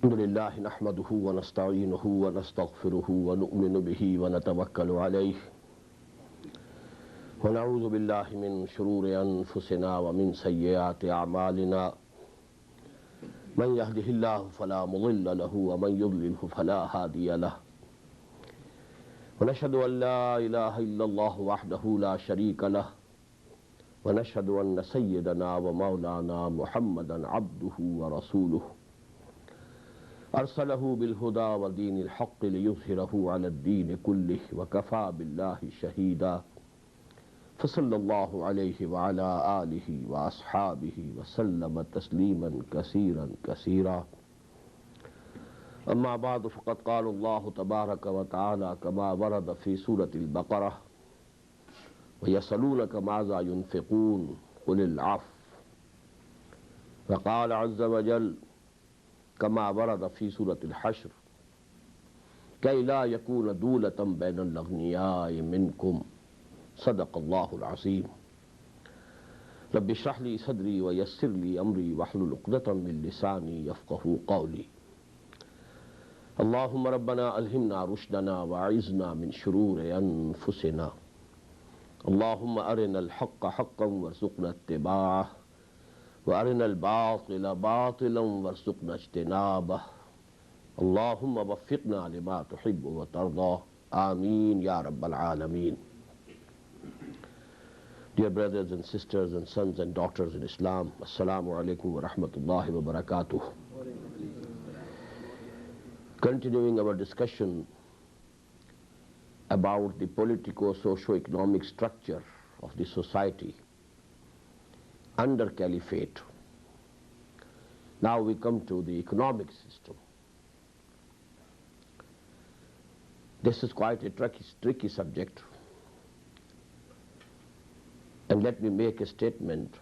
الحمد لله نحمده ونستعينه ونستغفره ونؤمن به ونتوكل عليه ونعوذ بالله من شرور أنفسنا ومن سيئات أعمالنا من يهده الله فلا مضل له ومن يضلله فلا هادي له ونشهد أن لا إله إلا الله وحده لا شريك له ونشهد أن سيدنا ومولانا محمدا عبده ورسوله أرسله بالهدى ودين الحق ليظهره على الدين كله وكفى بالله شهيدا فصلى الله عليه وعلى آله وأصحابه وسلم تسليما كثيرا كثيرا أما بعد فقد قال الله تبارك وتعالى كما ورد في سورة البقرة ويسألونك ماذا ينفقون قل العفو وقال عز وجل كما ورد في سورة الحشر كي لا يكون دولة بين الأغنياء منكم صدق الله العظيم رب اشرح لي صدري ويسر لي أمري واحلل عقدة من لساني يفقهوا قولي اللهم ربنا ألهمنا رشدنا وأعذنا من شرور أنفسنا اللهم أرنا الحق حقا وارزقنا اتباعه وأرنا الباطل باطلا وارزقنا اجتنابه اللهم وفقنا لما تحب وترضى آمين يا رب العالمين. Dear brothers and sisters and sons and daughters in Islam, Assalamu alaikum wa rahmatullahi wa barakatuh. Continuing our discussion about the politico-socio-economic structure of the society under caliphate. Now we come to the economic system. This is quite a tricky subject. And let me make a statement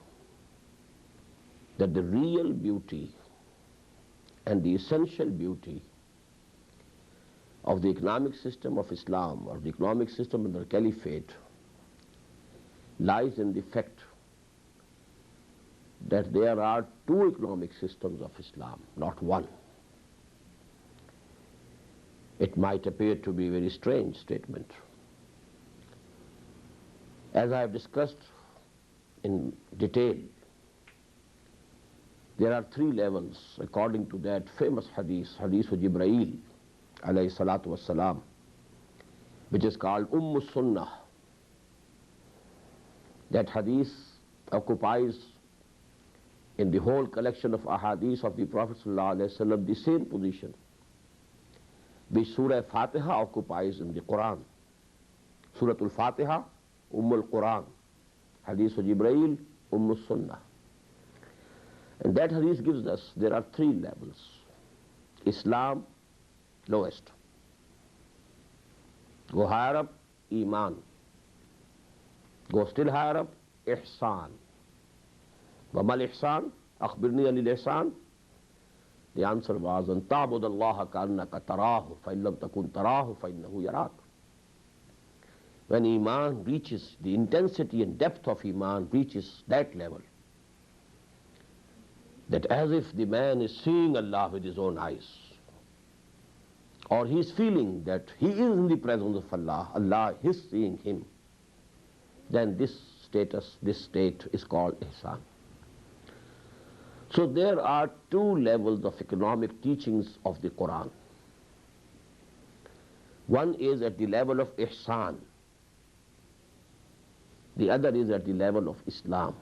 that the real beauty and the essential beauty of the economic system of Islam or the economic system under caliphate lies in the fact that there are two economic systems of Islam, not one. It might appear to be a very strange statement. As I have discussed in detail, there are three levels according to that famous hadith of Jibreel alayhi salatu wassalam, which is called Sunnah. That hadith occupies in the whole collection of ahadith of the Prophet ﷺ the same position which Surah Fatiha occupies in the Quran. Surah Al-Fatiha, Al-Quran, Hadith of Jibreel, Sunnah. And that hadith gives us, there are three levels. Islam, lowest. Go higher up, Iman. Go still higher up, Ihsan. وَمَا الْإِحْسَانُ أَخْبِرْنِي عَنِ الْإِحْسَانِ. The answer was, أَن تَعْبُدَ اللَّهَ كَأَنَّكَ تَرَاهُ فَإِن لَمْ تَكُنْ تَرَاهُ فَإِنَّهُ يَرَاكَ. When Iman reaches, the intensity and depth of Iman reaches that level, that as if the man is seeing Allah with his own eyes, or he is feeling that he is in the presence of Allah, Allah is seeing him, then this state is called Ihsan. So there are two levels of economic teachings of the Quran. One is at the level of Ihsan. The other is at the level of Islam.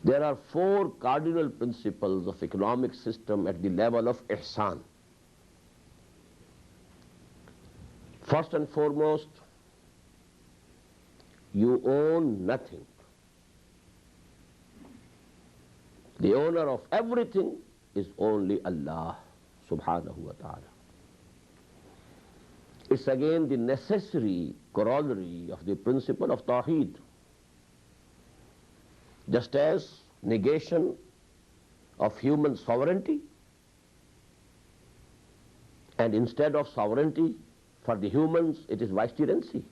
There are four cardinal principles of economic system at the level of Ihsan. First and foremost, you own nothing. The owner of everything is only Allah subhanahu wa ta'ala. It's again the necessary corollary of the principle of Tawheed. Just as negation of human sovereignty, and instead of sovereignty for the humans it is vicegerency,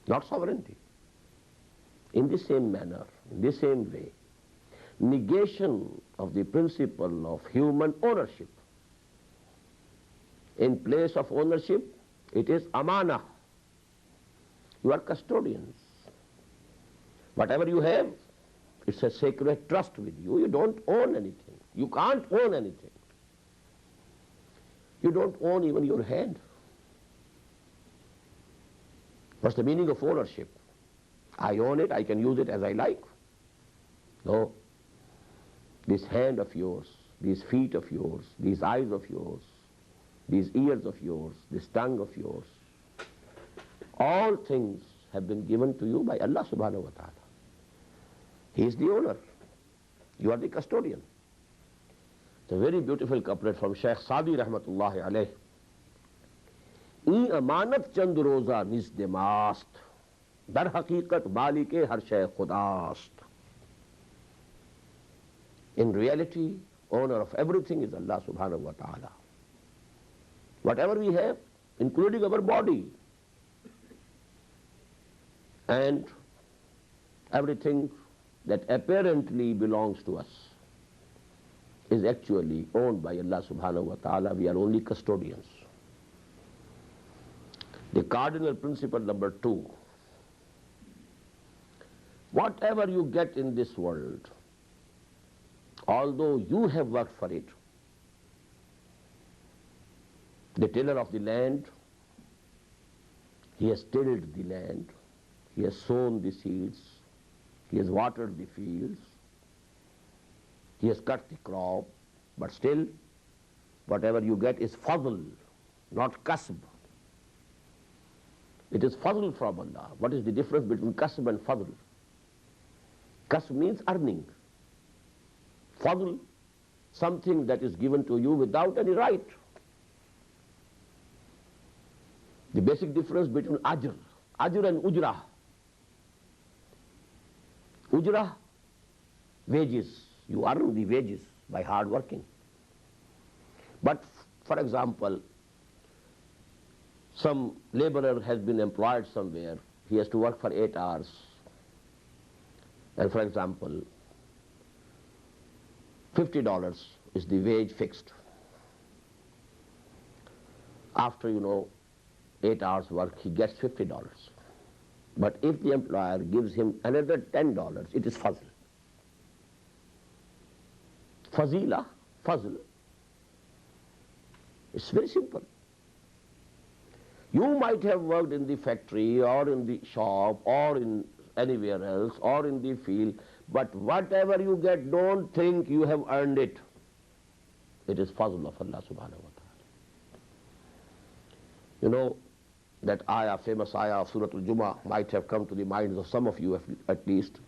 not sovereignty. In the same manner, in the same way, negation of the principle of human ownership. In place of ownership, it is amana. You are custodians. Whatever you have, it's a sacred trust with you. You don't own anything. You can't own anything. You don't own even your hand. What's the meaning of ownership? I own it, I can use it as I like. No. This hand of yours, these feet of yours, these eyes of yours, these ears of yours, this tongue of yours, all things have been given to you by Allah subhanahu wa ta'ala. He is the owner. You are the custodian. It's a very beautiful couplet from Shaykh Sadi rahmatullahi alayh. ई अमानत चंद रोजा निज़द मास्त दर हकीकत मालिके हर शय खुदास्त. In reality, owner of everything is Allah subhanahu wa ta'ala. Whatever we have, including our body, and everything that apparently belongs to us, is actually owned by Allah subhanahu wa ta'ala. We are only custodians. The cardinal principle number 2, whatever you get in this world, although you have worked for it, the tiller of the land, he has tilled the land, he has sown the seeds, he has watered the fields, he has cut the crop, but still, whatever you get is fadl, not kasb. It is fadl from Allah. What is the difference between kasb and fadl? Kasb means earning. Fadl, something that is given to you without any right. The basic difference between ajr and ujrah. Ujrah, wages. You earn the wages by hard working. But for example, some laborer has been employed somewhere. He has to work for 8 hours. And for example, $50 is the wage fixed. After, 8 hours work, he gets $50. But if the employer gives him another $10, it is fazl. Fazila, fazl. It's very simple. You might have worked in the factory or in the shop or in anywhere else or in the field, but whatever you get, don't think you have earned it. It is fazl of Allah subhanahu wa ta'ala. That ayah, famous ayah of Surah Al-Jumu'ah might have come to the minds of some of you at least.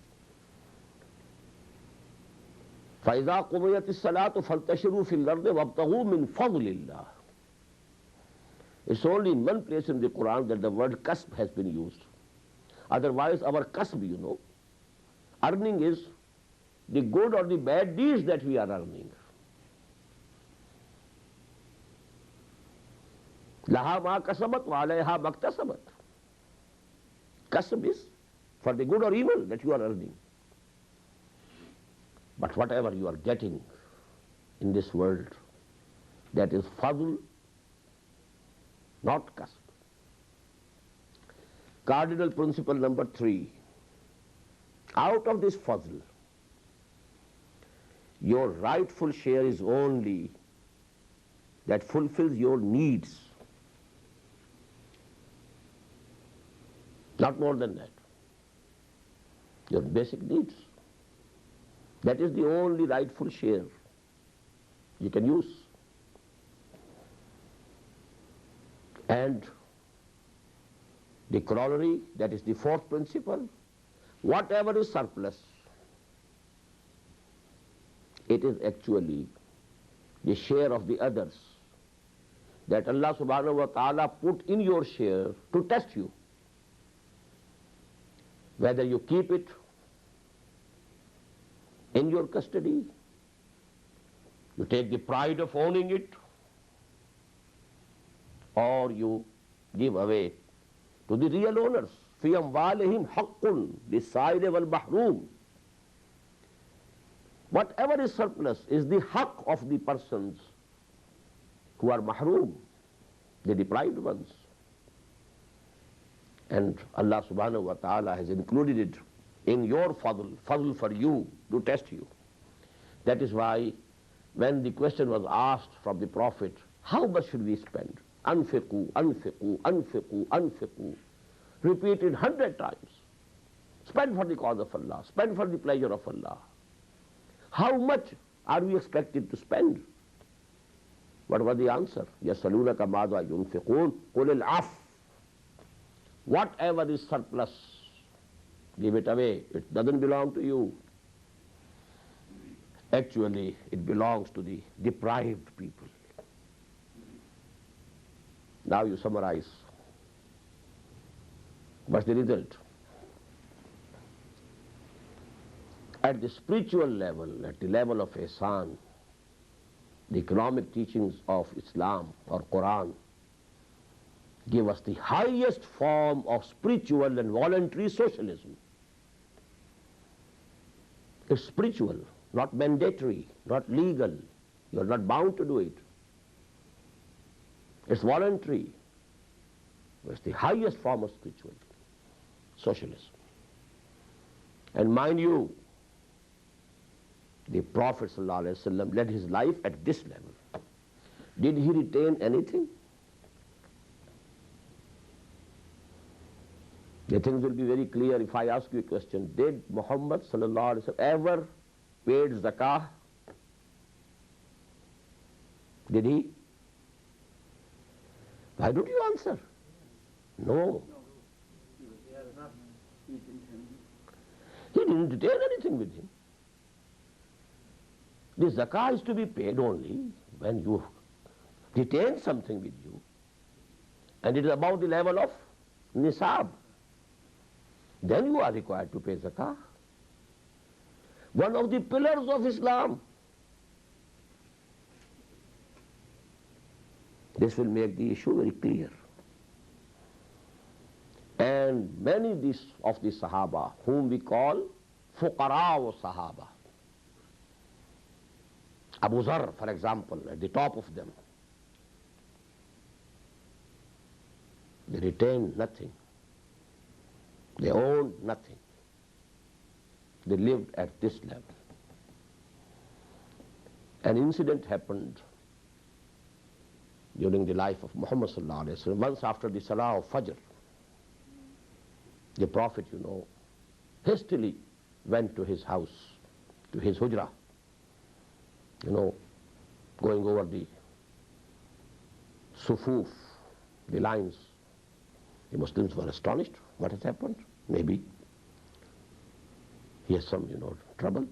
فَإِذَا قُضِيَتِ الصَّلَاةُ فَانْتَشِرُوا فِي الْأَرْضِ وَابْتَغُوا مِنْ فَضْلِ اللَّهِ. It's only in one place in the Quran that the word kasb has been used. Otherwise, our kasb, earning is the good or the bad deeds that we are earning. Laha ma kasabat wa alayha maktasabat. Kasb is for the good or evil that you are earning. But whatever you are getting in this world, that is fadl, not kasb. Cardinal principle number 3. Out of this fadl, your rightful share is only that fulfills your needs. Not more than that. Your basic needs. That is the only rightful share you can use. And the corollary, that is the 4th principle, whatever is surplus, it is actually the share of the others that Allah subhanahu wa ta'ala put in your share to test you. Whether you keep it in your custody, you take the pride of owning it, or you give away to the real owners. فِي أَمْوَالِهِمْ حَقٌّ لِلسَّائِلِ وَالْمَحْرُومِ. Whatever is surplus is the haqq of the persons who are mahroom, the deprived ones. And Allah subhanahu wa ta'ala has included it in your fadl for you, to test you. That is why when the question was asked from the Prophet, how much should we spend? Anfiqu, anfiqu, anfiqu, anfiqu. Repeated 100 times. Spend for the cause of Allah, spend for the pleasure of Allah. How much are we expected to spend? What was the answer? يَسَأَلُونَكَ مَاذَا يُنْفِقُونَ قُلِ الْعَفْوَ. Whatever is surplus, give it away. It doesn't belong to you. Actually, it belongs to the deprived people. Now you summarize. What's the result? At the spiritual level, at the level of ihsan, the economic teachings of Islam or Quran give us the highest form of spiritual and voluntary socialism. It's spiritual, not mandatory, not legal. You're not bound to do it. It's voluntary. It's the highest form of spiritual socialism. And mind you, the Prophet ﷺ led his life at this level. Did he retain anything? The things will be very clear if I ask you a question. Did Muhammad ﷺ ever paid zakah? Did he? Why don't you answer? No. He didn't retain anything with him. The zakah is to be paid only when you retain something with you, and it is above the level of nisab. Then you are required to pay zakah. One of the pillars of Islam. This will make the issue very clear. And many of the Sahaba, whom we call fuqara wa Sahaba, Abu Zar, for example, at the top of them, they retained nothing. They owned nothing. They lived at this level. An incident happened during the life of Muhammad sallallahu alaihi wasallam. Once after the Salah of Fajr, the Prophet, hastily went to his house, to his hujra, going over the sufuf, the lines. The Muslims were astonished. What has happened? Maybe he has some, trouble.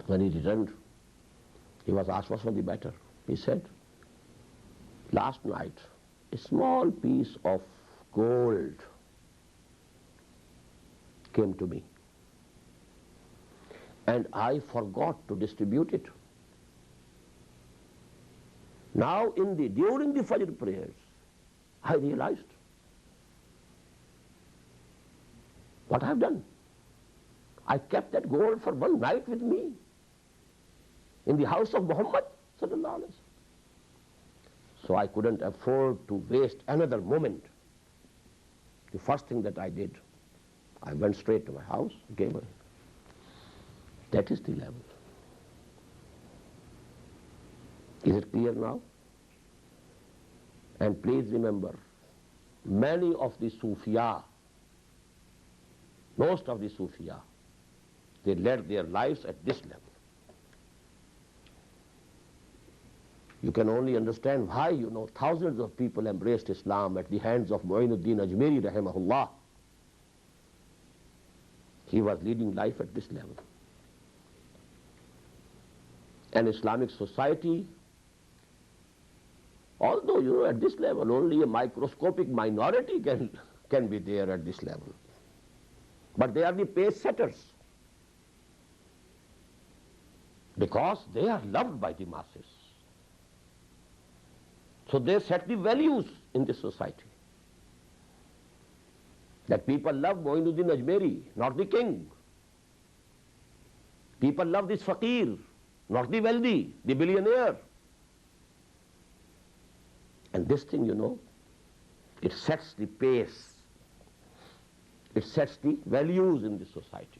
When he returned, he was asked, what's the matter? He said, last night, a small piece of gold came to me, and I forgot to distribute it. Now, during the Fajr prayers, I realized what I have done. I kept that gold for one night with me in the house of Muhammad sallallahu alaihi wasallam. So I couldn't afford to waste another moment. The first thing that I did, I went straight to my house, gave her. That is the level. Is it clear now? And please remember, many of the Sufiya, most of the Sufiya, they led their lives at this level. You can only understand why, thousands of people embraced Islam at the hands of Mu'inuddin Ajmeri rahimahullah. He was leading life at this level. An Islamic society, although at this level only a microscopic minority can be there at this level. But they are the pace setters, because they are loved by the masses. So they set the values in this society. That people love Mu'inuddin Ajmeri, not the king. People love this fakir, not the wealthy, the billionaire. And this thing, it sets the pace. It sets the values in the society.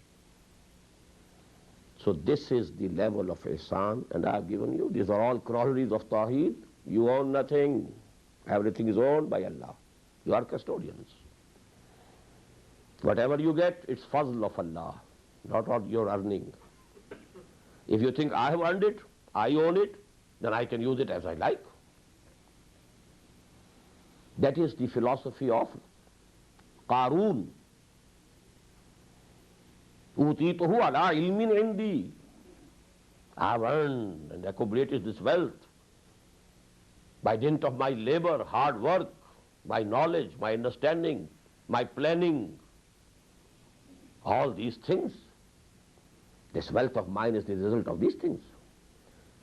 So this is the level of ihsan, and I have given you. These are all corollaries of Tawheed. You own nothing. Everything is owned by Allah. You are custodians. Whatever you get, it's fazl of Allah, not what you're earning. If you think I have earned it, I own it, then I can use it as I like. That is the philosophy of Qarun. Utituhu ala ilmin indi. I have earned and accumulated this wealth by dint of my labor, hard work, my knowledge, my understanding, my planning. All these things. This wealth of mine is the result of these things.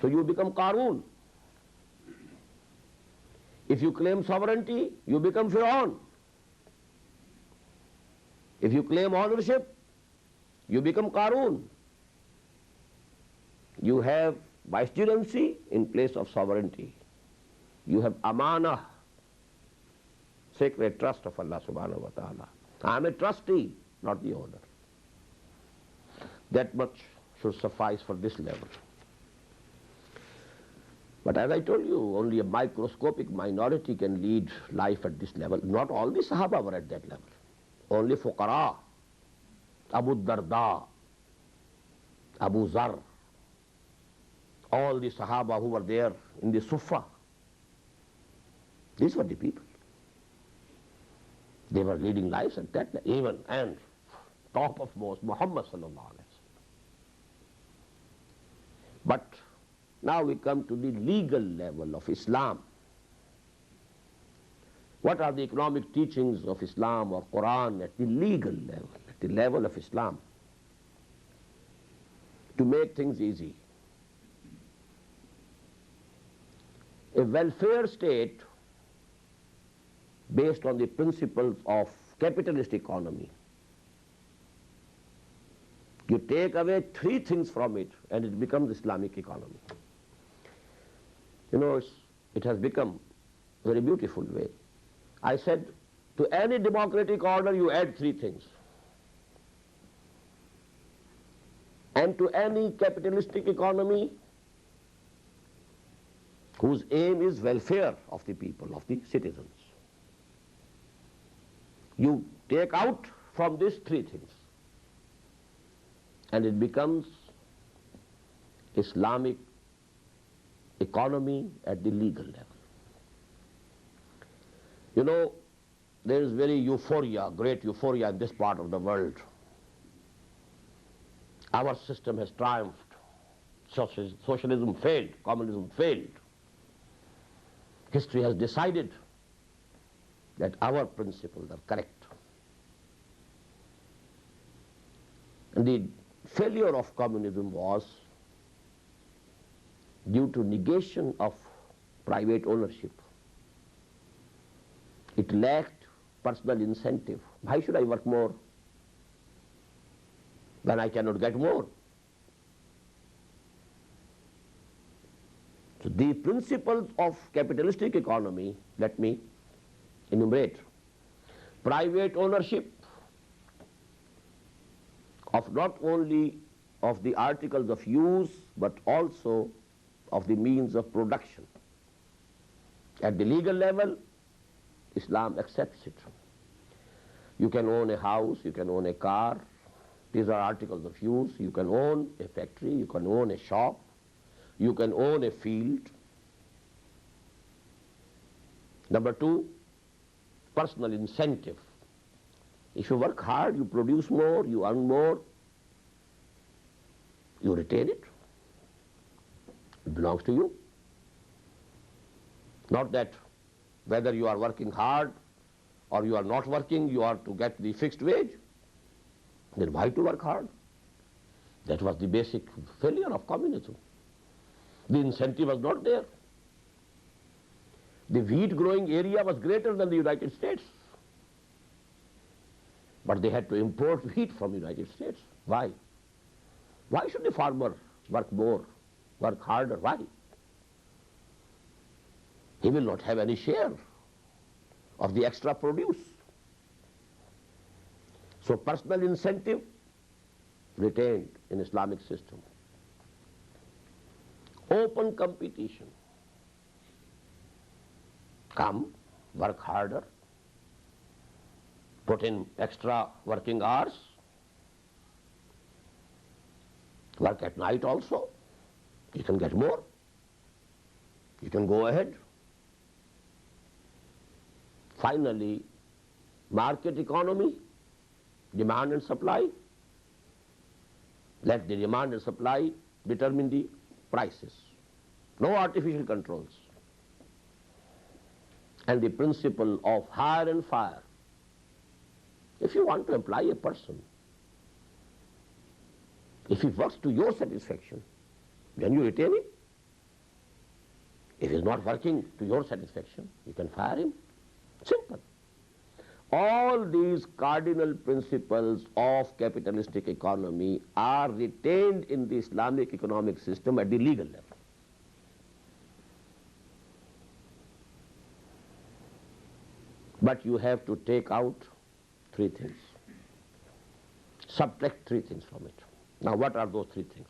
So you become Qarun. If you claim sovereignty, you become Fir'aun. If you claim ownership, you become Qarun. You have vicegerency in place of sovereignty. You have amanah, sacred trust of Allah subhanahu wa ta'ala. I am a trustee, not the owner. That much should suffice for this level. But as I told you, only a microscopic minority can lead life at this level. Not all the Sahaba were at that level. Only Fuqara, Abu Darda, Abu Zar, all the Sahaba who were there in the Sufa, these were the people. They were leading lives at that level, even and top of most, Muhammad sallallahu alaihi wasallam. But now we come to the legal level of Islam. What are the economic teachings of Islam or Quran at the legal level, at the level of Islam? To make things easy. A welfare state based on the principles of capitalist economy. You take away three things from it and it becomes Islamic economy. It has become a very beautiful way. I said, to any democratic order you add three things. And to any capitalistic economy whose aim is welfare of the people, of the citizens. You take out from these three things and it becomes Islamic economy at the legal level. There is very euphoria, great euphoria in this part of the world. Our system has triumphed. Socialism failed, communism failed. History has decided that our principles are correct. And the failure of communism was due to negation of private ownership. It lacked personal incentive. Why should I work more when I cannot get more? So the principles of capitalistic economy, let me enumerate. Private ownership of not only of the articles of use, but also of the means of production. At the legal level, Islam accepts it. You can own a house, you can own a car, these are articles of use. You can own a factory, you can own a shop, you can own a field. Number two, personal incentive. If you work hard, you produce more, you earn more, you retain it. It belongs to you. Not that whether you are working hard or you are not working, you are to get the fixed wage. Then why to work hard? That was the basic failure of communism. The incentive was not there. The wheat growing area was greater than the United States. But they had to import wheat from the United States. Why? Why should the farmer work more, work harder? Why? He will not have any share of the extra produce. So personal incentive retained in Islamic system. Open competition. Come, work harder, put in extra working hours, work at night also. You can get more. You can go ahead. Finally, market economy, demand and supply. Let the demand and supply determine the prices. No artificial controls. And the principle of hire and fire. If you want to employ a person, if he works to your satisfaction, then you retain him. If he is not working to your satisfaction, you can fire him. Simple. All these cardinal principles of capitalistic economy are retained in the Islamic economic system at the legal level. But you have to take out three things. Subtract three things from it. Now what are those three things?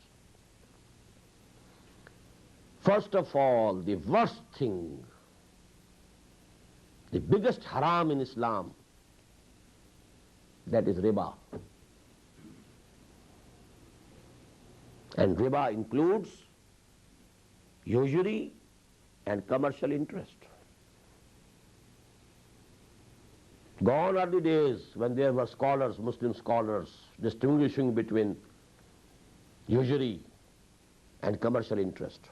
First of all, the worst thing, the biggest haram in Islam, that is riba. And riba includes usury and commercial interest. Gone are the days when there were scholars, Muslim scholars, distinguishing between usury and commercial interest,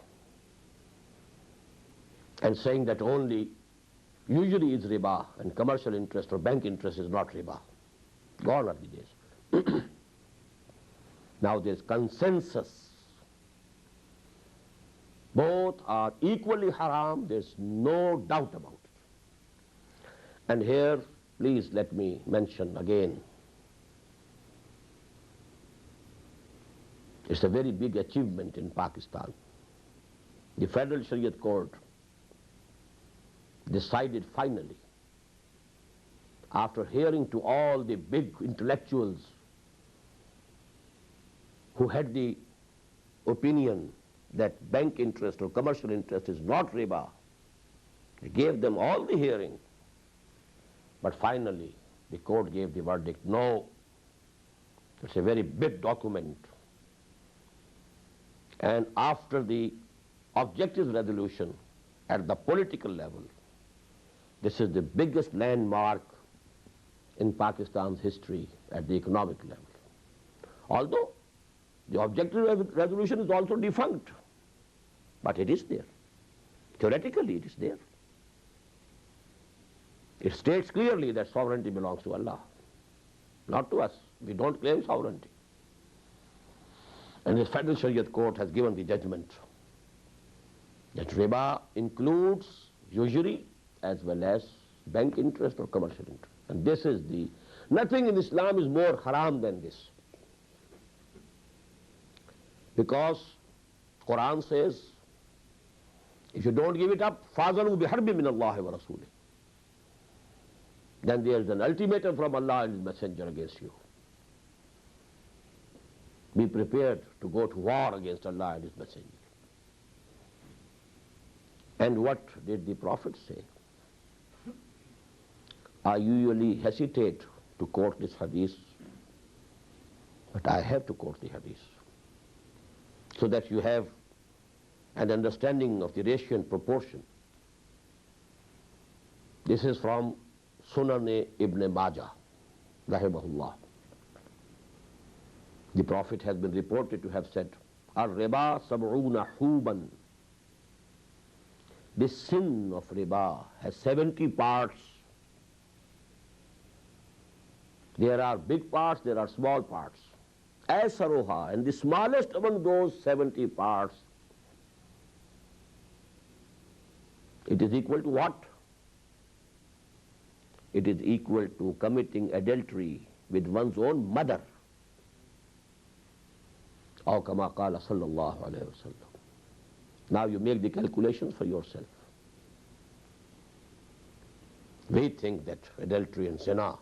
and saying that only usury is riba and commercial interest or bank interest is not riba. Gone are the days. Now there is consensus. Both are equally haram, there is no doubt about it. And here, please let me mention again, it's a very big achievement in Pakistan. The Federal Shariat Court decided finally, after hearing to all the big intellectuals who had the opinion that bank interest or commercial interest is not riba, they gave them all the hearing. But finally, the court gave the verdict, no. It's a very big document. And after the objective resolution at the political level, this is the biggest landmark in Pakistan's history at the economic level. Although the objective resolution is also defunct, but it is there. Theoretically, it is there. It states clearly that sovereignty belongs to Allah, not to us. We don't claim sovereignty. And the Federal Shariat Court has given the judgment that riba includes usury as well as bank interest or commercial interest. And this is the, nothing in Islam is more haram than this. Because Quran says, if you don't give it up, فَاذَنُوا بِحَرْبٍ مِّنَ اللَّهِ وَرَسُولِهِ. Then there is an ultimatum from Allah and His Messenger against you. Be prepared to go to war against Allah and His Messenger. And what did the Prophet say? I usually hesitate to quote this hadith, but I have to quote the hadith, so that you have an understanding of the ratio and proportion. This is from Sunan Ibn Majah, rahimahullah. The Prophet has been reported to have said, Ar-riba sab'una huban. The sin of riba has 70 parts. There are big parts, there are small parts. Asaruha, and the smallest among those 70 parts, it is equal to what? It is equal to committing adultery with one's own mother, أو كما قال صلى الله عليه وسلم. Now you make the calculations for yourself. We think that adultery and zina,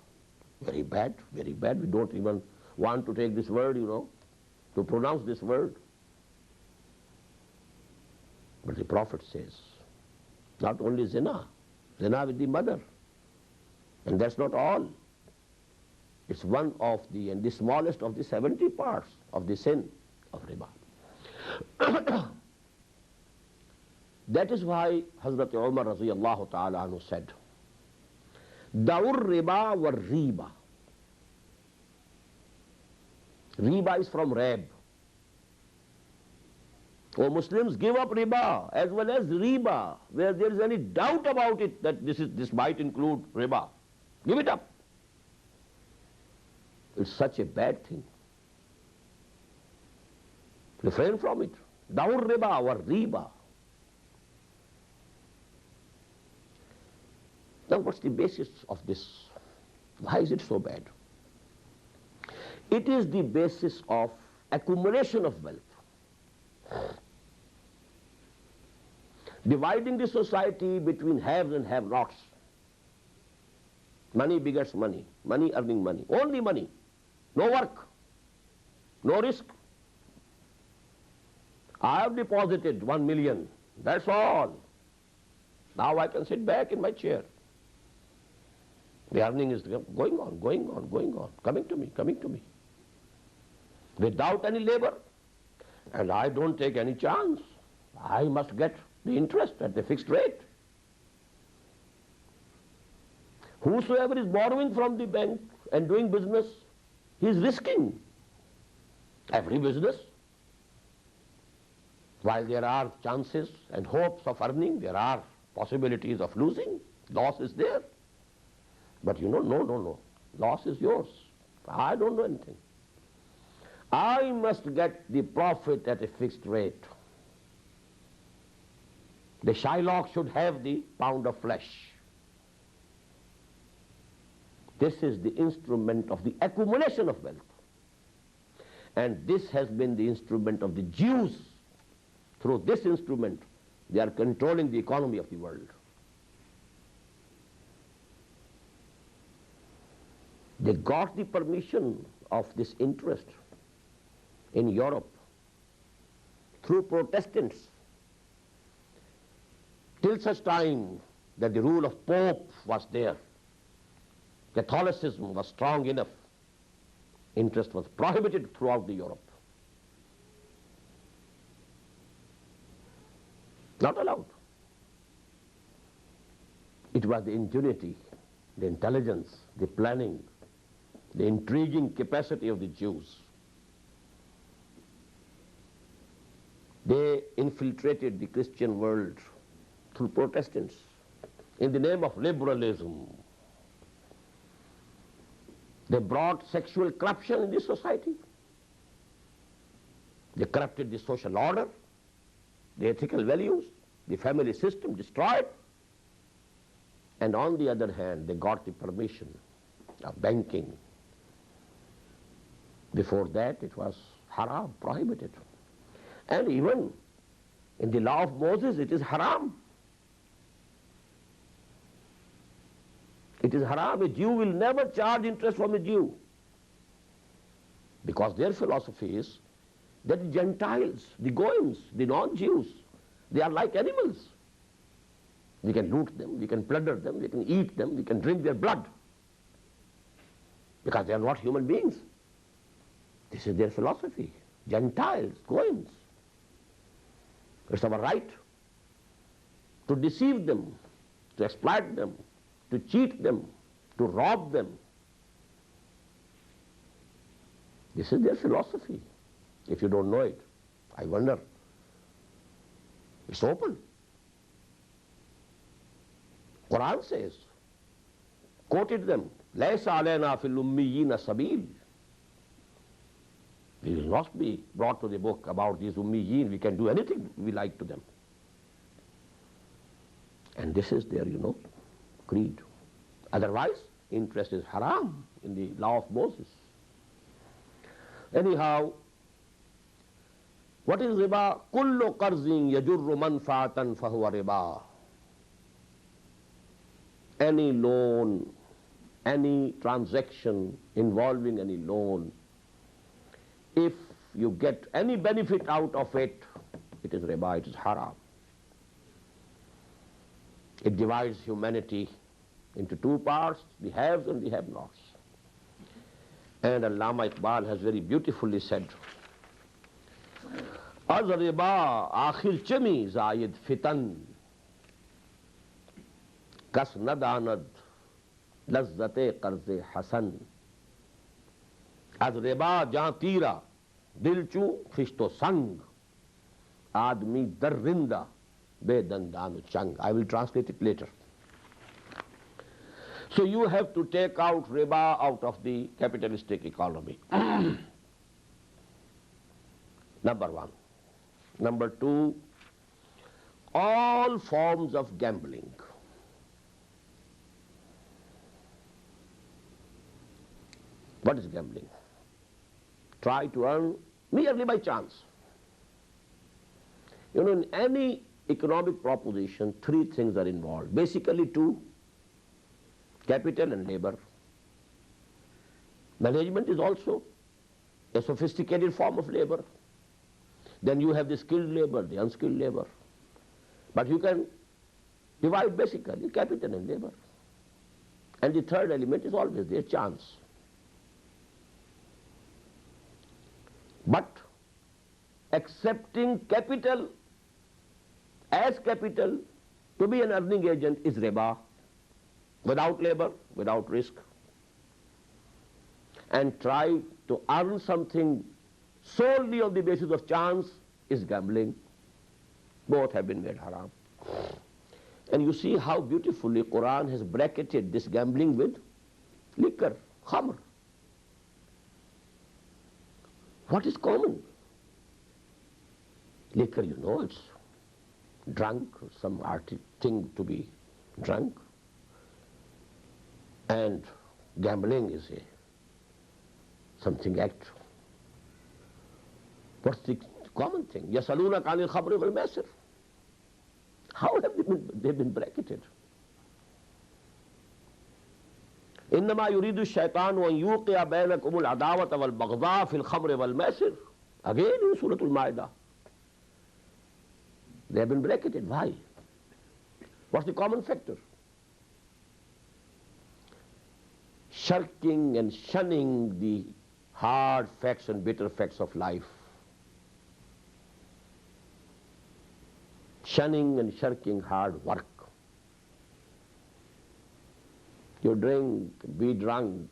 very bad, very bad. We don't even want to take this word, to pronounce this word. But the Prophet says, not only zina, zina with the mother. And that's not all. It's one of the smallest of the 70 parts of the sin of riba. That is why Hazrat Umar radiyallahu ta'ala anhu said, Dawur riba wa riba. Riba is from rab. Oh, Muslims, give up riba as well as riba, where there is any doubt about it that this might include riba. Give it up. It's such a bad thing. Refrain from it. Dawur riba wa riba. Now what's the basis of this? Why is it so bad? It is the basis of accumulation of wealth. Dividing the society between haves and have-nots. Money begets money, money earning money, only money, no work, no risk. I have deposited 1 million, that's all. Now I can sit back in my chair. The earning is going on, coming to me, without any labor. And I don't take any chance. I must get the interest at the fixed rate. Whosoever is borrowing from the bank and doing business, he is risking. Every business. While there are chances and hopes of earning, there are possibilities of losing. Loss is there. But no. Loss is yours. I don't know anything. I must get the profit at a fixed rate. The Shylock should have the pound of flesh. This is the instrument of the accumulation of wealth. And this has been the instrument of the Jews. Through this instrument, they are controlling the economy of the world. They got the permission of this interest in Europe through Protestants till such time that the rule of Pope was there. Catholicism was strong enough. Interest was prohibited throughout the Europe. Not allowed. It was the ingenuity, the intelligence, the planning, the intriguing capacity of the Jews. They infiltrated the Christian world through Protestants in the name of liberalism. They brought sexual corruption in this society. They corrupted the social order, the ethical values, the family system destroyed. And on the other hand, they got the permission of banking. Before that, it was haram, prohibited. And even in the law of Moses, it is haram. It is haram. A Jew will never charge interest from a Jew. Because their philosophy is that the Gentiles, the Goyim, the non-Jews, they are like animals. We can loot them, we can plunder them, we can eat them, we can drink their blood. Because they are not human beings. This is their philosophy. Gentiles, Goyim. It's our right to deceive them, to exploit them, to cheat them, to rob them. This is their philosophy. If you don't know it, I wonder. It's open. Quran says, quoted them, لَيْسَ عَلَيْنَا فِي الْأُمِّيِّينَ سَبِيلٌ. We will not be brought to the book about these Ummiyin. We can do anything we like to them. And this is their, creed. Otherwise, interest is haram in the law of Moses. Anyhow, What is riba? Kullu qarzin yajurru manfaatan fahuwa riba. Any loan, any transaction involving any loan, if you get any benefit out of it, it is riba, it is haram. It divides humanity into two parts, the haves and the have-nots. And Allama Iqbal has very beautifully said, Az riba akhir chami zayid fitan, kas nadanad lazzate qarze hasan. Az riba jan tira dil chu khishto sang, admi darrinda bedandanu chang. I will translate it later. So you have to take out riba out of the capitalistic economy. Number one. Number two, all forms of gambling. What is gambling? Try to earn merely by chance. You know, in any economic proposition, three things are involved. Basically two: capital and labor. Management is also a sophisticated form of labor. Then you have the skilled labor, the unskilled labor. But you can divide basically capital and labor. And the third element is always there, chance. But accepting capital as capital to be an earning agent is riba, without labor, without risk. And try to earn something solely on the basis of chance is gambling. Both have been made haram. And you see how beautifully Quran has bracketed this gambling with liquor, khamr. What is common? Liquor, you know, it's drunk, some arty thing to be drunk. And gambling is something act. What's the common thing? Yasaluna kanil khamri wal maisir. How have they been bracketed? إنما يريد الشيطان أن يوقع بينكم العداوة والبغضاء في الخمر والميسر. Again in Surah Al-Ma'idah. They have been bracketed. Why? What's the common factor? Shirking and shunning the hard facts and bitter facts of life. Shunning and shirking hard work. You drink, be drunk.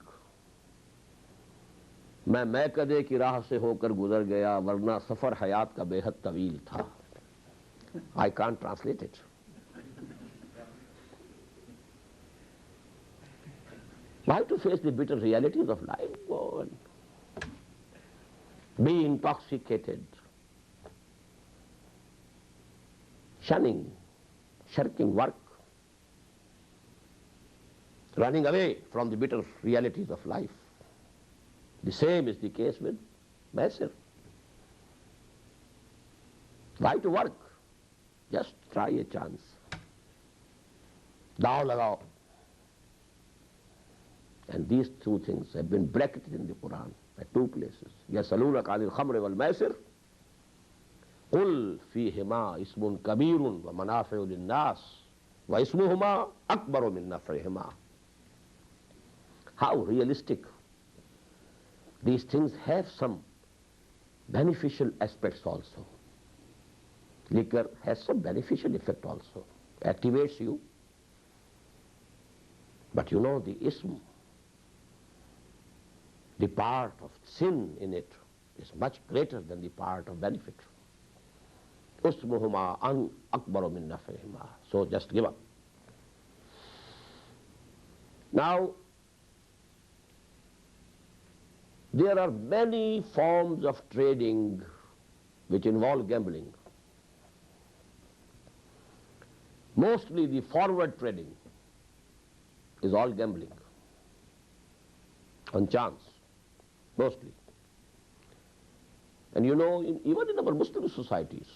मैं कदे की राह से होकर गुजर गया वरना सफर हयात का बेहद तवील था. I can't translate it. Why to face the bitter realities of life? Go and be intoxicated. Shunning, shirking work. Running away from the bitter realities of life. The same is the case with maisir. Why to work? Just try a chance. Dao lagao. And these two things have been bracketed in the Quran at two places. يَسَلُونَكَ عَنِ الْخَمْرِ وَالْمَيْسِرِ قُلْ فِيهِمَا إِسْمٌ كَبِيرٌ وَمَنَافِعُ لِلنَّاسِ وَإِسْمُهُمَا أَكْبَرُ مِنْ نَفْعِهِمَا. How realistic. These things have some beneficial aspects also. Liquor has some beneficial effect also. Activates you. But you know the ism, the part of sin in it is much greater than the part of benefit. Usmuhuma an akbaru min nafihima. So just give up. Now, there are many forms of trading which involve gambling. Mostly the forward trading is all gambling, on chance, mostly. And you know, even in our Muslim societies,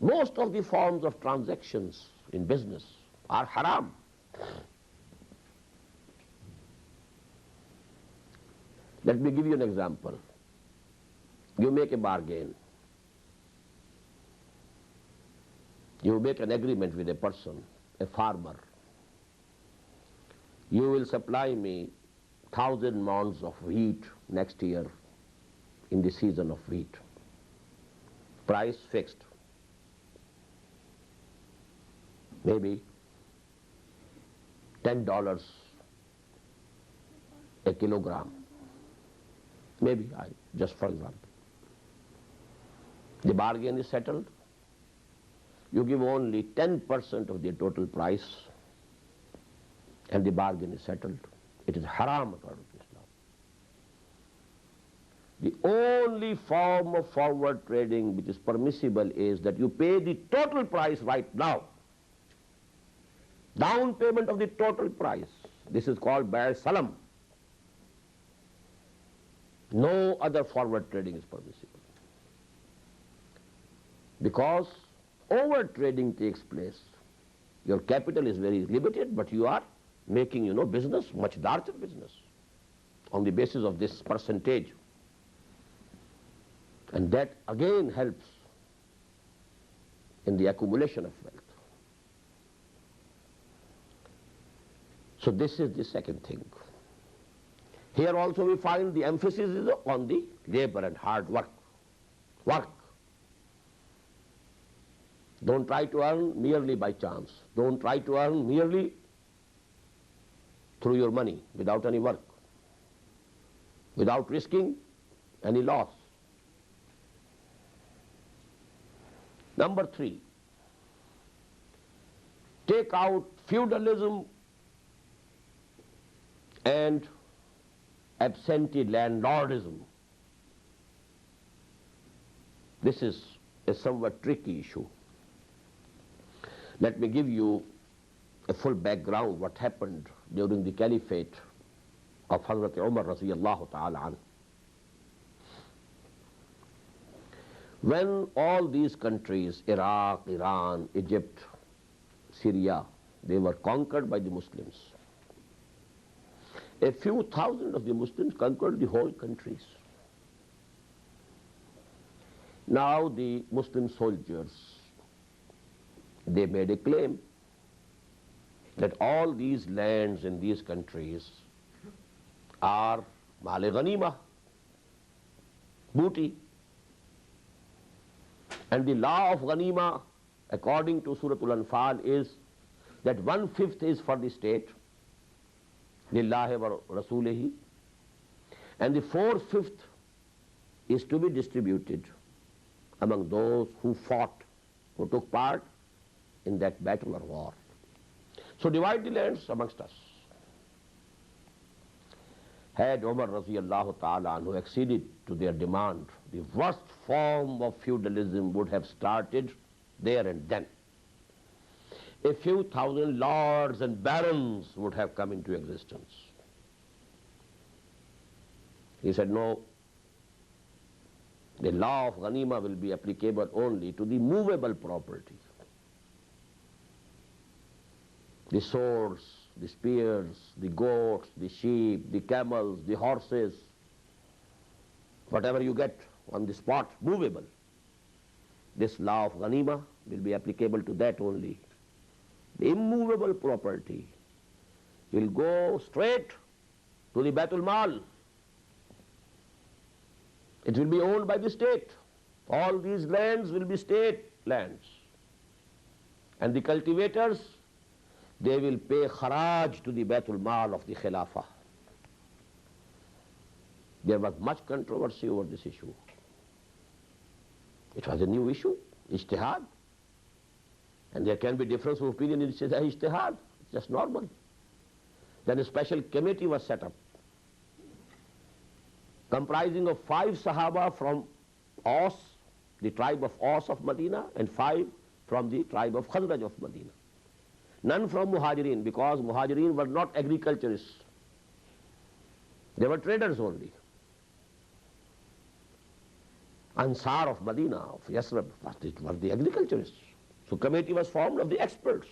most of the forms of transactions in business are haram. Let me give you an example. You make a bargain. You make an agreement with a person, a farmer. You will supply me 1,000 mounds of wheat next year in the season of wheat. Price fixed. Maybe $10 a kilogram. Maybe, just for example. The bargain is settled. You give only 10% of the total price and the bargain is settled. It is haram according to Islam. The only form of forward trading which is permissible is that you pay the total price right now. Down payment of the total price. This is called bay' salam. No other forward trading is permissible. Because over trading takes place. Your capital is very limited, but you are making, business, much larger business on the basis of this percentage. And that again helps in the accumulation of wealth. So this is the second thing. Here also we find the emphasis is on the labor and hard work. Work. Don't try to earn merely by chance. Don't try to earn merely through your money, without any work, without risking any loss. Number 3, take out feudalism and absentee landlordism. This is a somewhat tricky issue. Let me give you a full background what happened during the caliphate of Hazrat Umar radiyallahu ta'ala anhu. When all these countries, Iraq, Iran, Egypt, Syria, they were conquered by the Muslims. A few thousand of the Muslims conquered the whole countries. Now the Muslim soldiers, they made a claim that all these lands in these countries are mal-e ghanima, booty. And the law of ghanima, according to Surah Al-Anfal, is that 1/5 is for the state, lillahi wa rasulihi, and the 4/5 is to be distributed among those who fought, who took part in that battle or war. So divide the lands amongst us. Had Umar radiyallahu ta'ala anhu acceded to their demand, the worst form of feudalism would have started there and then. A few thousand lords and barons would have come into existence. He said, no, the law of ghanima will be applicable only to the movable property. The swords, the spears, the goats, the sheep, the camels, the horses, whatever you get on the spot, movable. This law of ghanima will be applicable to that only. The immovable property will go straight to the Baitul Mal. It will be owned by the state. All these lands will be state lands. And the cultivators, they will pay kharaj to the Baitul Mal of the Khilafah. There was much controversy over this issue. It was a new issue, ijtihad. And there can be difference of opinion in ijtihad. It's just normal. Then a special committee was set up, comprising of 5 Sahaba from Aus, the tribe of Aus of Medina, and 5 from the tribe of Khazraj of Medina. None from Muhajirin, because Muhajirin were not agriculturists. They were traders only. Ansar of Medina, of Yasrib, were the agriculturists. So committee was formed of the experts.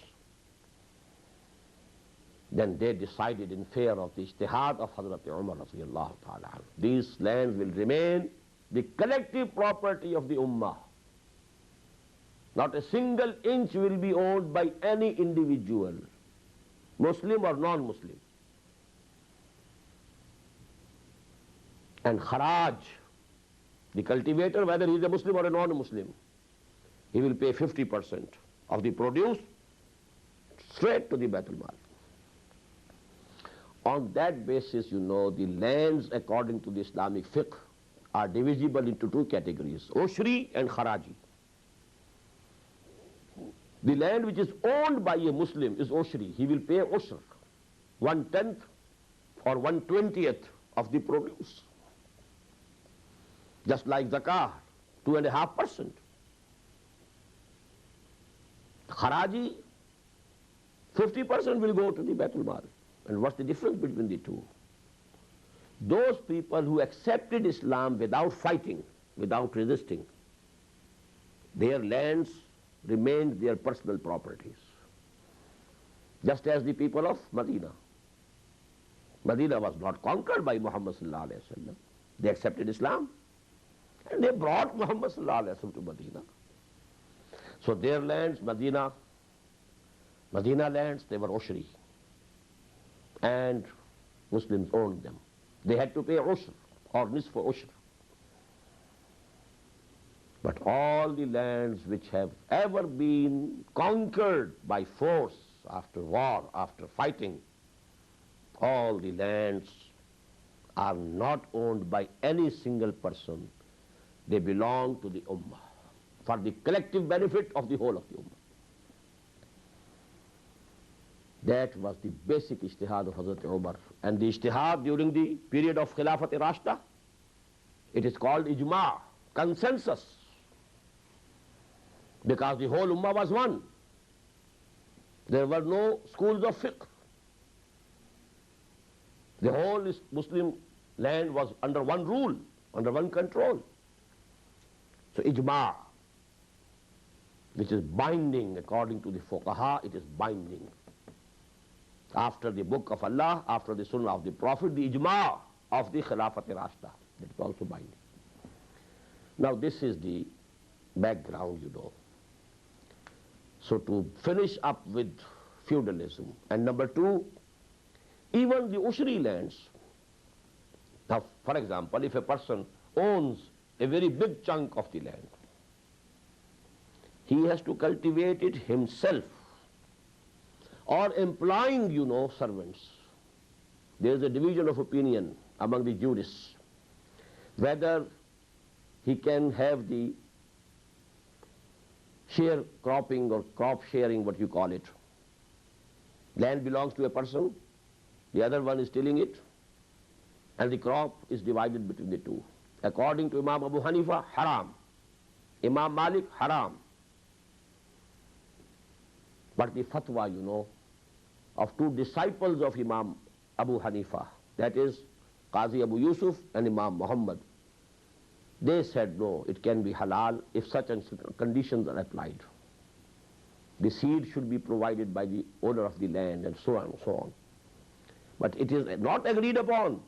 Then they decided in favor of the ijtihad of Hazrat Umar radiallahu ta'ala. These lands will remain the collective property of the ummah. Not a single inch will be owned by any individual, Muslim or non-Muslim. And kharaj, the cultivator, whether he is a Muslim or a non-Muslim, he will pay 50% of the produce straight to the Baitul Mal. On that basis, you know, the lands according to the Islamic fiqh are divisible into two categories, ushri and kharaji. The land which is owned by a Muslim is ushri. He will pay ushr, 1/10 or 1/20th of the produce. Just like zakah, 2.5%. Kharaji, 50% will go to the Baitul Mal. And what's the difference between the two? Those people who accepted Islam without fighting, without resisting, their lands remained their personal properties. Just as the people of Medina. Medina was not conquered by Muhammad sallallahu alaihi wasallam. They accepted Islam and they brought Muhammad sallallahu alaihi wasallam to Medina. So their lands, Medina lands, they were ushri. And Muslims owned them. They had to pay ushr or nisf ushr. But all the lands which have ever been conquered by force, after war, after fighting, all the lands are not owned by any single person. They belong to the ummah for the collective benefit of the whole of the ummah. That was the basic ijtihad of Hazrat Umar. And the ijtihad during the period of Khilafah Rashida, it is called ijma', consensus. Because the whole ummah was one. There were no schools of fiqh. The whole Muslim land was under one rule, under one control. So ijma', which is binding according to the fuqaha, it is binding. After the book of Allah, after the sunnah of the Prophet, the ijma' of the Khilafat Rashida, that is also binding. Now this is the background, you know. So to finish up with feudalism, and number two, even the ushri lands. Now, for example, if a person owns a very big chunk of the land, he has to cultivate it himself, or employing, you know, servants. There is a division of opinion among the jurists whether he can have the sharecropping or crop sharing, what you call it. Land belongs to a person, the other one is tilling it, and the crop is divided between the two. According to Imam Abu Hanifa, haram. Imam Malik, haram. But the fatwa, you know, of two disciples of Imam Abu Hanifa, that is Qazi Abu Yusuf and Imam Muhammad, they said no, it can be halal if such and such conditions are applied. The seed should be provided by the owner of the land, and so on and so on. But it is not agreed upon.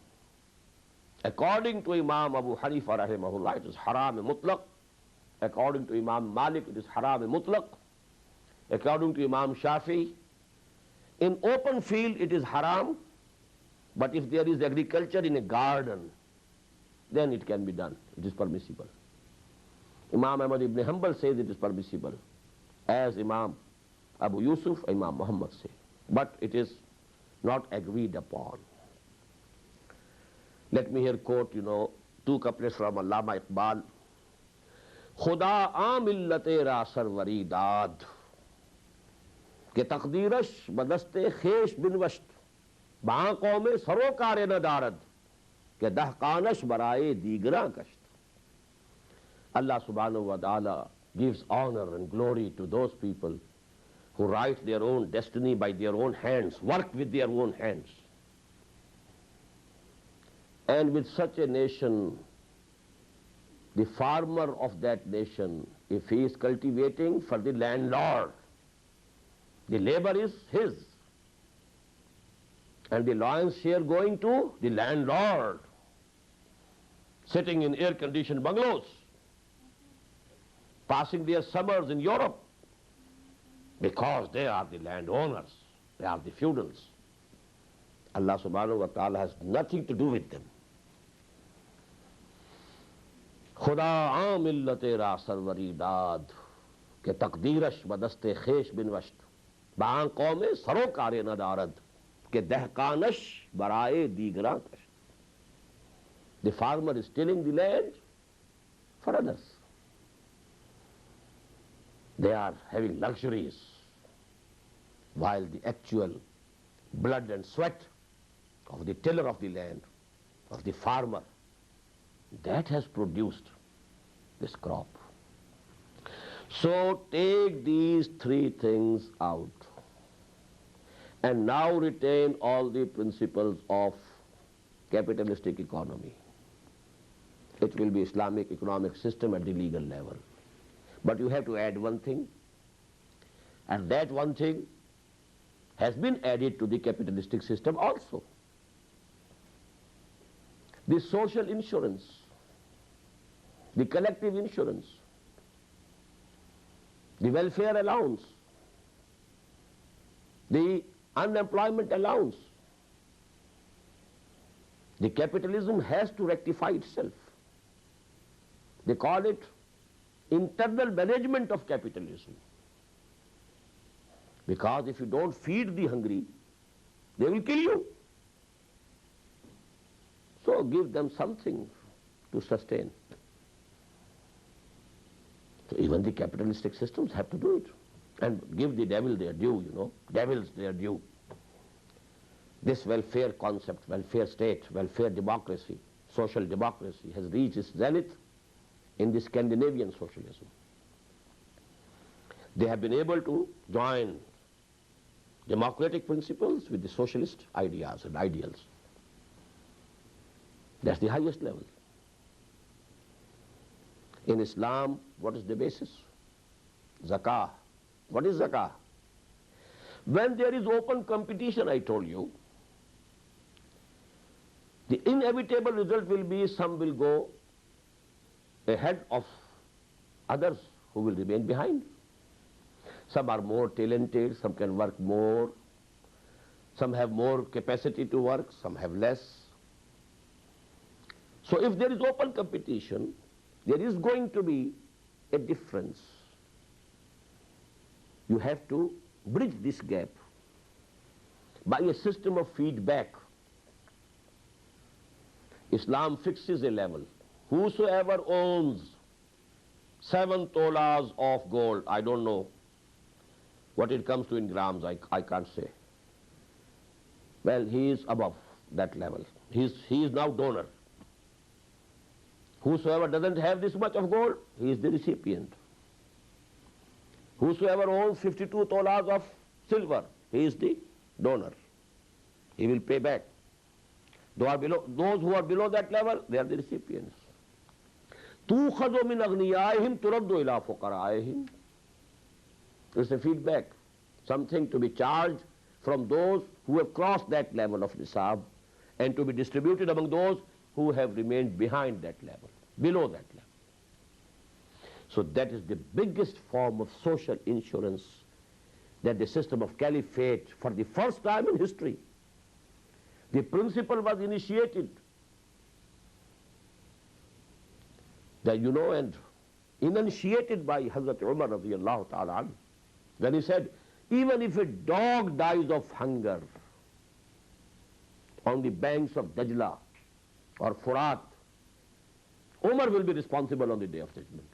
According to Imam Abu Hanifa rahimahullah, it is haram mutlaq. According to Imam Malik, it is haram mutlaq. According to Imam Shafi, in open field it is haram, but if there is agriculture in a garden, then it can be done. It is permissible. Imam Ahmed ibn Hanbal says it is permissible, as Imam Abu Yusuf, Imam Muhammad say. But it is not agreed upon. Let me here quote, you know, two couplets from Allama Iqbal. Khuda amillate ra sarwari dad ke taqdeerash badaste khesh bin washt ba qaume sarokare na darad ke dahqanash baraye digra kasht. Allah subhanahu wa ta'ala gives honor and glory to those people who write their own destiny by their own hands, work with their own hands. And with such a nation, the farmer of that nation, if he is cultivating for the landlord, the labor is his, and the lion's share going to the landlord, sitting in air-conditioned bungalows, passing their summers in Europe, because they are the landowners, they are the feudals. Allah subhanahu wa ta'ala has nothing to do with them. खुदा आम मिल्लत रा सरवरी दाद के तकदीरश बदस्ते खेश बिन वश्त बान कौमे सरोकारे नदारद के दहकानश बराए दीगरा कश. The farmer is tilling the land for others. They are having luxuries, while the actual blood and sweat of the tiller of the land, of the farmer, that has produced this crop. So take these three things out and now retain all the principles of capitalistic economy. It will be Islamic economic system at the legal level. But you have to add one thing, and that one thing has been added to the capitalistic system also. The social insurance, the collective insurance, the welfare allowance, the unemployment allowance. The capitalism has to rectify itself. They call it internal management of capitalism. Because if you don't feed the hungry, they will kill you. So give them something to sustain. So even the capitalistic systems have to do it. And give the devil their due, devils their due. This welfare concept, welfare state, welfare democracy, social democracy has reached its zenith in the Scandinavian socialism. They have been able to join democratic principles with the socialist ideas and ideals. That's the highest level. In Islam, what is the basis? Zakah. What is zakah? When there is open competition, I told you, the inevitable result will be some will go ahead of others who will remain behind. Some are more talented, some can work more, some have more capacity to work, some have less. So if there is open competition, there is going to be a difference. You have to bridge this gap by a system of feedback. Islam fixes a level. Whosoever owns 7 tolas of gold, I don't know what it comes to in grams, I can't say. Well, he is above that level. He is now donor. Whosoever doesn't have this much of gold, he is the recipient. Whosoever owns 52 tolas of silver, he is the donor. He will pay back. Those who are below that level, they are the recipients. تُوخَذُ مِنْ أَغْنِيَائِهِمْ تُرَدُّ إِلَىٰ فُقَرَائِهِمْ. It's a feedback, something to be charged from those who have crossed that level of nisab and to be distributed among those who have remained behind that level, below that level. So that is the biggest form of social insurance that the system of caliphate, for the first time in history, the principle was initiated that, and initiated by Hazrat Umar radiyallahu ta'ala anhu, when he said, even if a dog dies of hunger on the banks of Dajla or Furat, Umar will be responsible on the Day of Judgment.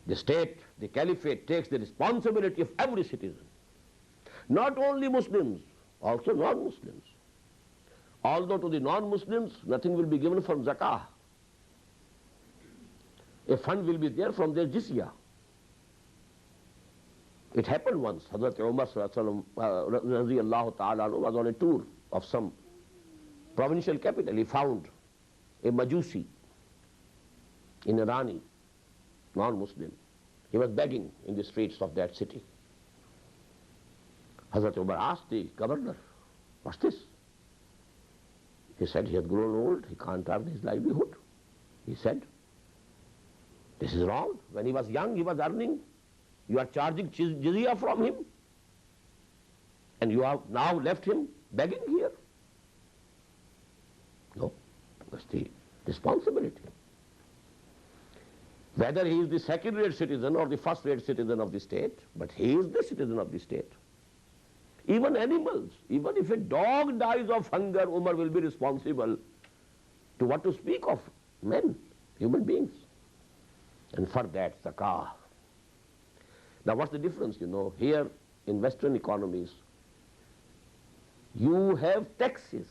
The state, the caliphate, takes the responsibility of every citizen. Not only Muslims, also non-Muslims. Although to the non-Muslims, nothing will be given from zakah. A fund will be there from their jizya. It happened once. Hazrat Umar radiyallahu ta'ala was on a tour of some provincial capital. He found a Majusi in Irani, non-Muslim. He was begging in the streets of that city. Hazrat Umar asked the governor, what's this? He said he has grown old, he can't earn his livelihood. He said, this is wrong. When he was young, he was earning. You are charging jizya from him. And you have now left him begging here. No, that's the responsibility. Whether he is the second-rate citizen or the first-rate citizen of the state, but he is the citizen of the state. Even animals, even if a dog dies of hunger, Umar will be responsible to what to speak of men, human beings. And for that, zakah. Now what's the difference, you know? Here in Western economies, you have taxes.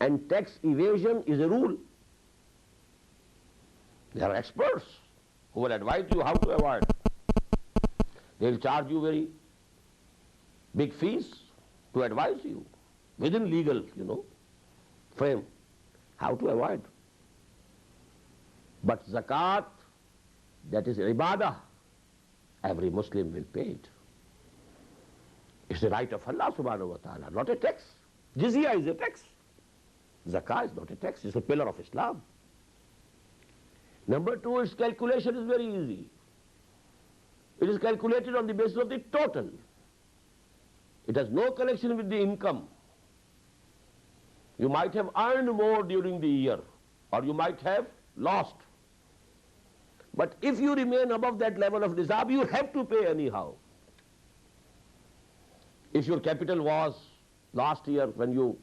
And tax evasion is a rule. There are experts who will advise you how to avoid. They will charge you very big fees to advise you within legal, frame, how to avoid. But zakat, that is ibadah, every Muslim will pay it. It's the right of Allah subhanahu wa ta'ala, not a tax. Jizya is a tax. Zakah is not a tax, it's a pillar of Islam. Number two, its calculation is very easy. It is calculated on the basis of the total. It has no connection with the income. You might have earned more during the year, or you might have lost. But if you remain above that level of nisab, you have to pay anyhow. If your capital was last year when you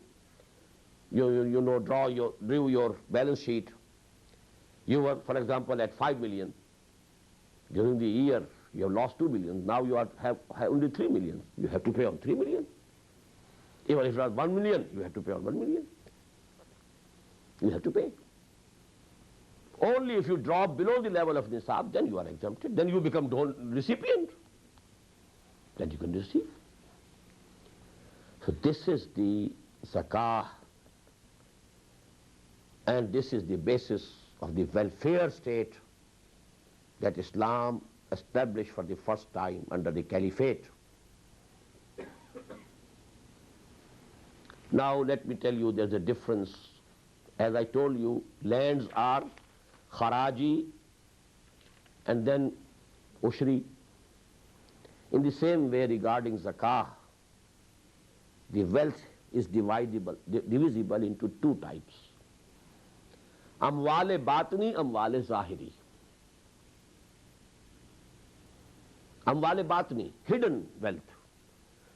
drew your balance sheet, you were, for example, at 5 million. During the year, you have lost 2 million. Now you have only 3 million. You have to pay on 3 million. Even if it was 1 million, you have to pay on 1 million. You have to pay. Only if you drop below the level of nisab, then you are exempted. Then you become recipient. Then you can receive. So this is the zakah, and this is the basis of the welfare state that Islam established for the first time under the Caliphate. Now let me tell you, there's a difference. As I told you, lands are kharaji and then ushri. In the same way, regarding zakah, the wealth is divisible into two types. Amwal batni, amwal zahiri. Amwal batni, hidden wealth.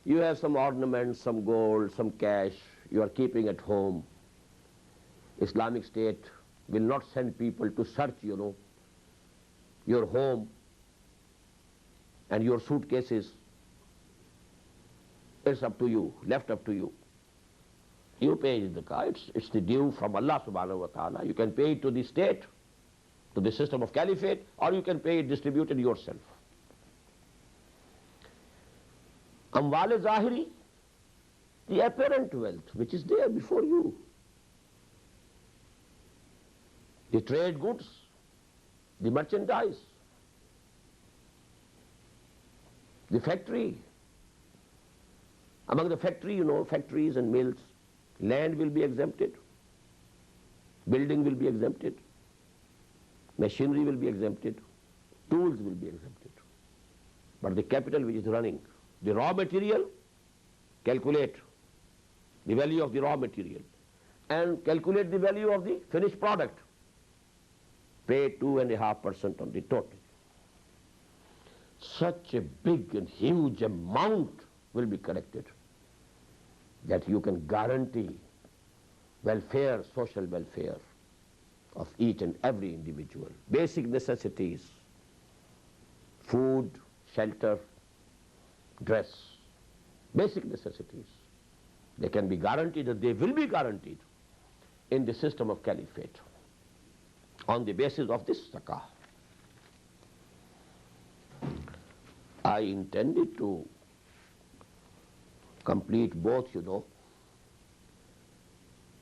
You have some ornaments, some gold, some cash, you are keeping at home. Islamic State will not send people to search, your home and your suitcases. It's up to you, left up to you. You pay the zakah, it's the due from Allah subhanahu wa ta'ala. You can pay it to the state, to the system of caliphate, or you can pay it distributed yourself. Amwal zahiri, the apparent wealth which is there before you. The trade goods, the merchandise, the factory. Among the factory, factories and mills, land will be exempted, building will be exempted, machinery will be exempted, tools will be exempted. But the capital which is running, the raw material, calculate the value of the raw material and calculate the value of the finished product. Pay 2.5% on the total. Such a big and huge amount will be collected that you can guarantee welfare, social welfare of each and every individual. Basic necessities, food, shelter, dress, basic necessities. They can be guaranteed, and they will be guaranteed in the system of caliphate on the basis of this zakah. I intended to complete both,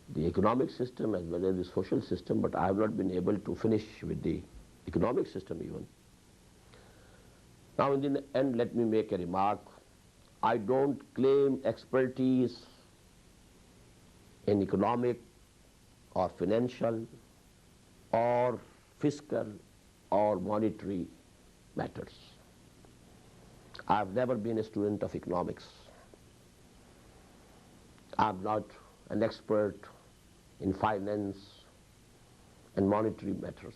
the economic system as well as the social system, but I have not been able to finish with the economic system even. Now in the end, let me make a remark. I don't claim expertise in economic or financial or fiscal or monetary matters. I have never been a student of economics. I am not an expert in finance and monetary matters.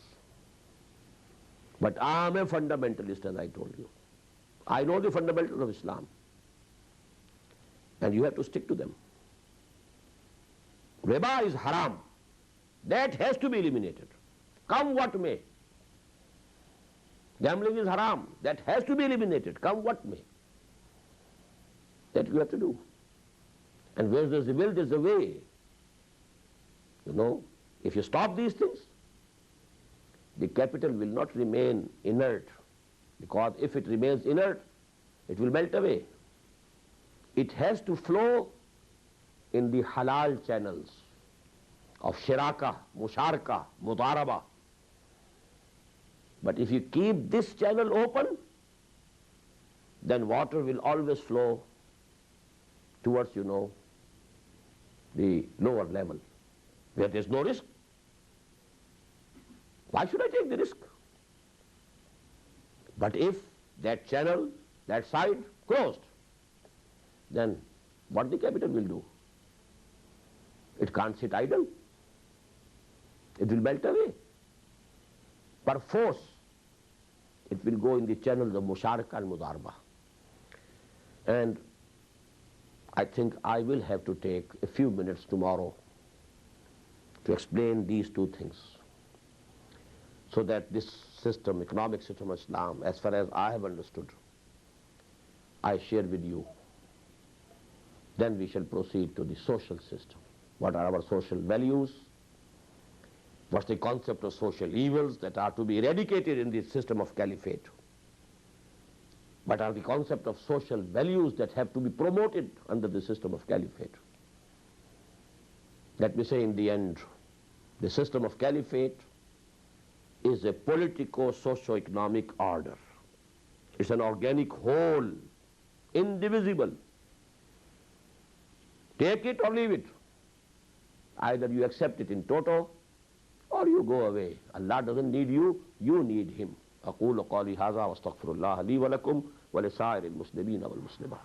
But I am a fundamentalist, as I told you. I know the fundamentals of Islam, and you have to stick to them. Riba is haram. That has to be eliminated, come what may. Gambling is haram. That has to be eliminated, come what may. That you have to do. And where there's a will, there's a way. You know, if you stop these things, the capital will not remain inert, because if it remains inert, it will melt away. It has to flow in the halal channels of shiraka, musharaka, mudaraba. But if you keep this channel open, then water will always flow towards, you know, the lower level, where there's no risk. Why should I take the risk? But if that channel, that side closed, then what the capital will do? It can't sit idle. It will melt away. Perforce, it will go in the channels of musharaka and mudarba. And I think I will have to take a few minutes tomorrow to explain these two things, so that this system, economic system of Islam, as far as I have understood, I share with you. Then we shall proceed to the social system. What are our social values? What's the concept of social evils that are to be eradicated in the system of caliphate? What are the concept of social values that have to be promoted under the system of caliphate? Let me say in the end, the system of caliphate is a politico-socio-economic order. It's an organic whole, indivisible. Take it or leave it. Either you accept it in toto or you go away. Allah doesn't need you, you need Him. أقول قولي هذا واستغفر الله لي ولكم ولسائر المسلمين والمسلمات.